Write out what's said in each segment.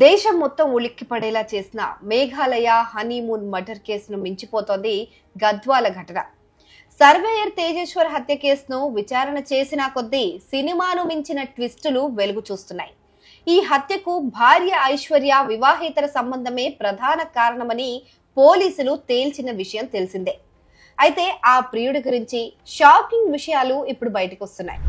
దేశం మొత్తం ఉలిక్కిపడేలా చేసిన మేఘాలయ హనీమూన్ మర్డర్ కేసును మించిపోతోంది గద్వాల ఘటన. సర్వేయర్ తేజేశ్వర్ హత్య కేసును విచారణ చేసిన కొద్దీ సినిమాను మించిన ట్విస్టులు వెలుగు చూస్తున్నాయి. ఈ హత్యకు భార్య ఐశ్వర్య వివాహేతర సంబంధమే ప్రధాన కారణమని పోలీసులు తేల్చిన విషయం తెలిసిందే. అయితే ఆ ప్రియుడి గురించి షాకింగ్ విషయాలు ఇప్పుడు బయటకు వస్తున్నాయి.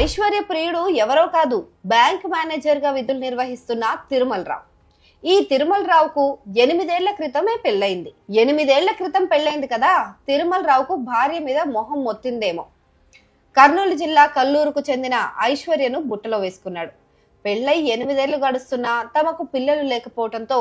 ఐశ్వర్య ప్రియుడు ఎవరో కాదు, బ్యాంక్ మేనేజర్ గా విధులు నిర్వహిస్తున్న తిరుమల రావు. ఈ తిరుమల రావుకు 8 ఏళ్ల క్రితమే పెళ్లైంది. 8 ఏళ్ల క్రితం పెళ్లైంది కదా, తిరుమల రావుకు భార్య మీద మొహం మొత్తిందేమో. కర్నూలు జిల్లా కల్లూరుకు చెందిన ఐశ్వర్యను బుట్టలో వేసుకున్నాడు. పెళ్లై 8 ఏళ్లు గడుస్తున్నా తమకు పిల్లలు లేకపోవడంతో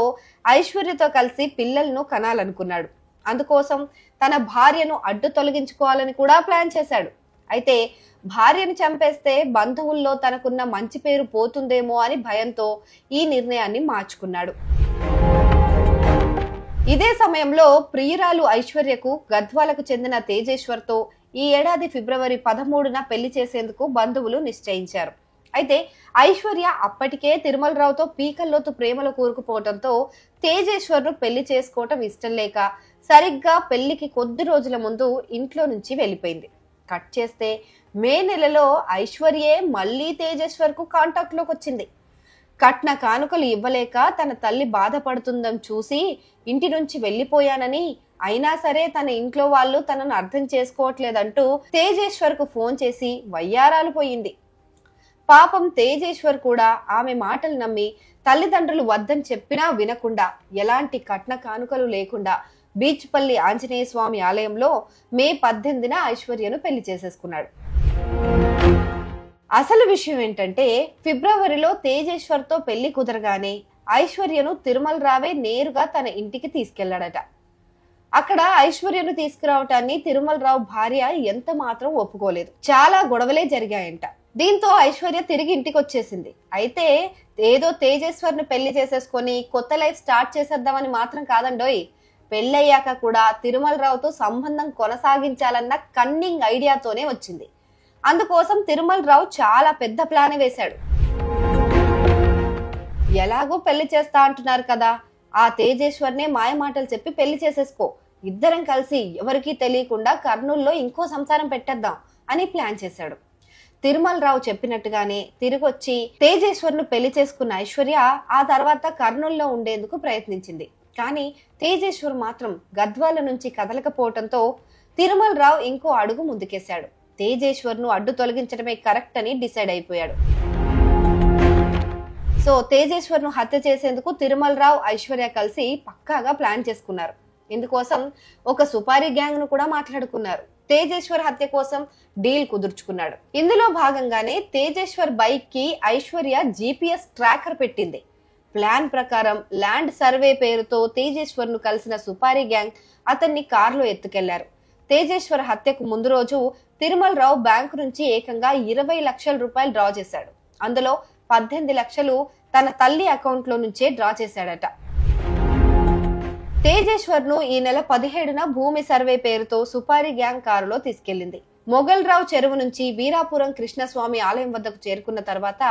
ఐశ్వర్యతో కలిసి పిల్లలను కనాలనుకున్నాడు. అందుకోసం తన భార్యను అడ్డు తొలగించుకోవాలని కూడా ప్లాన్ చేశాడు. అయితే భార్యను చంపేస్తే బంధువుల్లో తనకున్న మంచి పేరు పోతుందేమో అని భయంతో ఈ నిర్ణయాన్ని మార్చుకున్నాడు. ఇదే సమయంలో ప్రియురాలు ఐశ్వర్యకు గద్వాలకు చెందిన తేజేశ్వర్తో ఈ ఏడాది ఫిబ్రవరి 13న పెళ్లి చేసేందుకు బంధువులు నిశ్చయించారు. అయితే ఐశ్వర్య అప్పటికే తిరుమలరావుతో పీకల్లోతు ప్రేమలో కూరుకుపోవడంతో తేజేశ్వర్ను పెళ్లి చేసుకోవటం ఇష్టం లేక సరిగ్గా పెళ్లికి కొద్ది రోజుల ముందు ఇంట్లో నుంచి వెళ్లిపోయింది. కట్ చేస్తే మే నెలలో ఐశ్వర్యే మళ్లీ తేజేశ్వర్ కు కాంటాక్ట్ లోకి వచ్చింది. కట్న కానుకలు ఇవ్వలేక తన తల్లి బాధపడుతుందని చూసి ఇంటి నుంచి వెళ్లిపోయానని, అయినా సరే తన ఇంట్లో వాళ్ళు తనను అర్థం చేసుకోవట్లేదంటూ తేజేశ్వర్ కు ఫోన్ చేసి వయ్యారాలు పోయింది. పాపం తేజేశ్వర్ కూడా ఆమె మాటలు నమ్మి తల్లిదండ్రులు వద్దని చెప్పినా వినకుండా ఎలాంటి కట్న కానుకలు లేకుండా బీచ్పల్లి ఆంజనేయ స్వామి ఆలయంలో మే 18న ఐశ్వర్యను పెళ్లి చేసేసుకున్నాడు. అసలు విషయం ఏంటంటే, ఫిబ్రవరిలో తేజేశ్వర్ తో పెళ్లి కుదరగానే ఐశ్వర్యను తిరుమల రావే నేరుగా తన ఇంటికి తీసుకెళ్లాడట. అక్కడ ఐశ్వర్యను తీసుకురావటాన్ని తిరుమల రావు భార్య ఎంత మాత్రం ఒప్పుకోలేదు. చాలా గొడవలే జరిగాయంట. దీంతో ఐశ్వర్య తిరిగి ఇంటికి వచ్చేసింది. అయితే ఏదో తేజేశ్వర్ ను పెళ్లి చేసేసుకొని కొత్త లైఫ్ స్టార్ట్ చేసేద్దామని మాత్రం కాదండోయ్. పెళ్ళయ్యాక కూడా తిరుమల రావుతో సంబంధం కొనసాగించాలన్న కన్నింగ్ ఐడియాతోనే వచ్చింది. అందుకోసం తిరుమల రావు చాలా పెద్ద ప్లాన్ వేశాడు. ఎలాగో పెళ్లి చేస్తా అంటున్నారు కదా, ఆ తేజేశ్వర్నే మాయమాటలు చెప్పి పెళ్లి చేసేసుకో, ఇద్దరం కలిసి ఎవరికీ తెలియకుండా కర్నూలులో ఇంకో సంసారం పెట్టేద్దాం అని ప్లాన్ చేశాడు. తిరుమల రావు చెప్పినట్టుగానే తిరిగొచ్చి తేజేశ్వర్ ను పెళ్లి చేసుకున్న ఐశ్వర్య ఆ తర్వాత కర్నూలులో ఉండేందుకు ప్రయత్నించింది. కానీ తేజేశ్వర్ మాత్రం గద్వాల నుంచి కదలకపోవడంతో తిరుమల రావు ఇంకో అడుగు ముందుకేశాడు. తేజేశ్వర్ ను అడ్డు తొలగించడమే కరెక్ట్ అని డిసైడ్ అయిపోయాడు. సో తేజేశ్వర్ ను హత్య చేసేందుకు తిరుమల రావు ఐశ్వర్య కలిసి పక్కాగా ప్లాన్ చేసుకున్నారు. ఇందుకోసం ఒక సుపారీ గ్యాంగ్ ను కూడా మాట్లాడుకున్నారు. తేజేశ్వర్ హత్య కోసం డీల్ కుదుర్చుకున్నాడు. ఇందులో భాగంగానే తేజేశ్వర్ బైక్ కి ఐశ్వర్య GPS ట్రాకర్ పెట్టింది. ప్లాన్ ప్రకారం ల్యాండ్ సర్వే పేరుతో తేజేశ్వర్ ను కలిసిన సుపారీ గ్యాంగ్ అతన్ని కారులో ఎత్తుకెళ్లారు. తేజేశ్వర్ హత్యకు ముందు రోజు తిరుమల రావు బ్యాంకు నుంచి ఏకంగా 20 లక్షల రూపాయలు డ్రా చేశాడు. అందులో 18 లక్షలు తన తల్లి అకౌంట్ లో నుంచే డ్రా చేశాడట. తేజేశ్వర్ ను ఈ నెల 17న భూమి సర్వే పేరుతో సుపారీ గ్యాంగ్ కారులో తీసుకెళ్లింది. మొగల్ రావు చెరువు నుంచి వీరాపురం కృష్ణస్వామి ఆలయం వద్దకు చేరుకున్న తర్వాత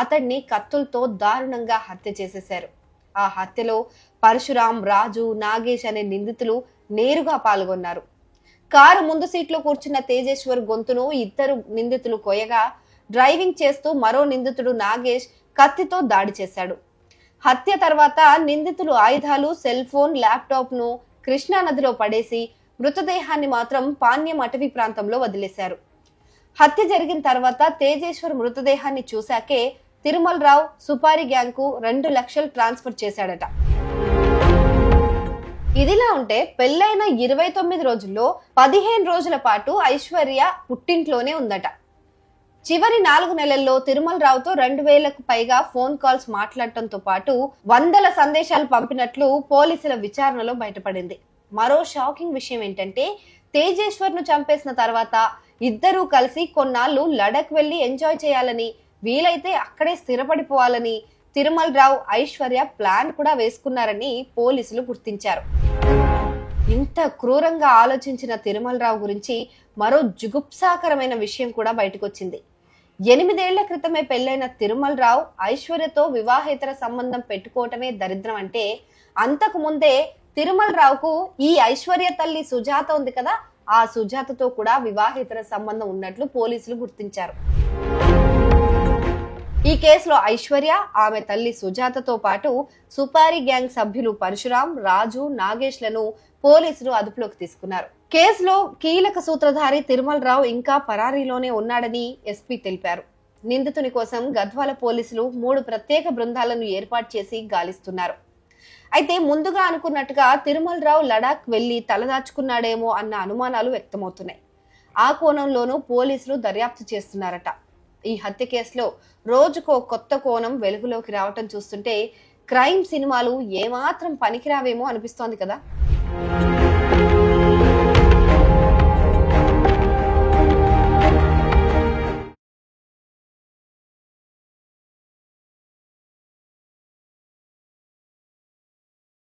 అతన్ని కత్తులతో దారుణంగా హత్య చేసేశారు. ఆ హత్యలో పరశురాం, రాజు, నాగేష్ అనే నిందితులు నేరుగా పాల్గొన్నారు. కారు ముందు సీట్లో కూర్చున్న తేజేశ్వర్ గొంతును ఇద్దరు నిందితులు కోయగా, డ్రైవింగ్ చేస్తూ మరో నిందితుడు నాగేష్ కత్తితో దాడి చేశాడు. హత్య తర్వాత నిందితులు ఆయుధాలు, సెల్ ఫోన్, ల్యాప్టాప్ ను కృష్ణా నదిలో పడేసి మృతదేహాన్ని మాత్రం పాణ్యం అటవీ ప్రాంతంలో వదిలేశారు. హత్య జరిగిన తర్వాత తేజేశ్వర్ మృతదేహాన్ని చూశాకే తిరుమల రావు సుపారీ గ్యాంగ్ కు 2 లక్షలు ట్రాన్స్ఫర్ చేశాడట. ఇదిలా ఉంటే పెళ్లైన 29 రోజుల్లో 15 రోజుల పాటు ఐశ్వర్య పుట్టింట్లోనే ఉందట. చివరి 4 నెలల్లో తిరుమల రావుతో 2000కు పైగా ఫోన్ కాల్స్ మాట్లాడటంతో పాటు వందల సందేశాలు పంపినట్లు పోలీసుల విచారణలో బయటపడింది. మరో షాకింగ్ విషయం ఏంటంటే, తేజేశ్వర్ ను చంపేసిన తర్వాత ఇద్దరూ కలిసి కొన్నాళ్లు లడక్ వెళ్లి ఎంజాయ్ చేయాలని, వీలైతే అక్కడే స్థిరపడిపోవాలని తిరుమల రావు ఐశ్వర్య ప్లాన్ కూడా వేసుకున్నారని పోలీసులు గుర్తించారు. ఇంత క్రూరంగా ఆలోచించిన తిరుమల రావు గురించి మరో జుగుప్సాకరమైన విషయం కూడా బయటకొచ్చింది. 8 ఏళ్ల క్రితమే పెళ్లైన తిరుమల్ రావు ఐశ్వర్యతో వివాహేతర సంబంధం పెట్టుకోవటమే దరిద్రం అంటే, అంతకు ముందే తిరుమల్ రావుకు ఈ ఐశ్వర్య తల్లి సుజాత ఉంది కదా, ఆ సుజాతతో కూడా వివాహేతర సంబంధం ఉన్నట్లు పోలీసులు గుర్తించారు. ఈ కేసులో ఐశ్వర్య, ఆమె తల్లి సుజాతతో పాటు సుపారీ గ్యాంగ్ సభ్యులు పరశురాం, రాజు, నాగేష్లను పోలీసులు అదుపులోకి తీసుకున్నారు. కేసులో కీలక సూత్రధారి తిరుమల్ రావు ఇంకా పరారీలోనే ఉన్నాడని ఎస్పీ తెలిపారు. నిందితుని కోసం గద్వాల పోలీసులు 3 ప్రత్యేక బృందాలను ఏర్పాటు చేసి గాలిస్తున్నారు. అయితే ముందుగా అనుకున్నట్టుగా తిరుమల్ రావు లడాక్ వెళ్లి తలదాచుకున్నాడేమో అన్న అనుమానాలు వ్యక్తమవుతున్నాయి. ఆ కోణంలోనూ పోలీసులు దర్యాప్తు చేస్తున్నారట. ఈ హత్య కేసులో రోజుకో కొత్త కోణం వెలుగులోకి రావటం చూస్తుంటే క్రైమ్ సినిమాలు ఏమాత్రం పనికిరావేమో అనిపిస్తోంది కదా.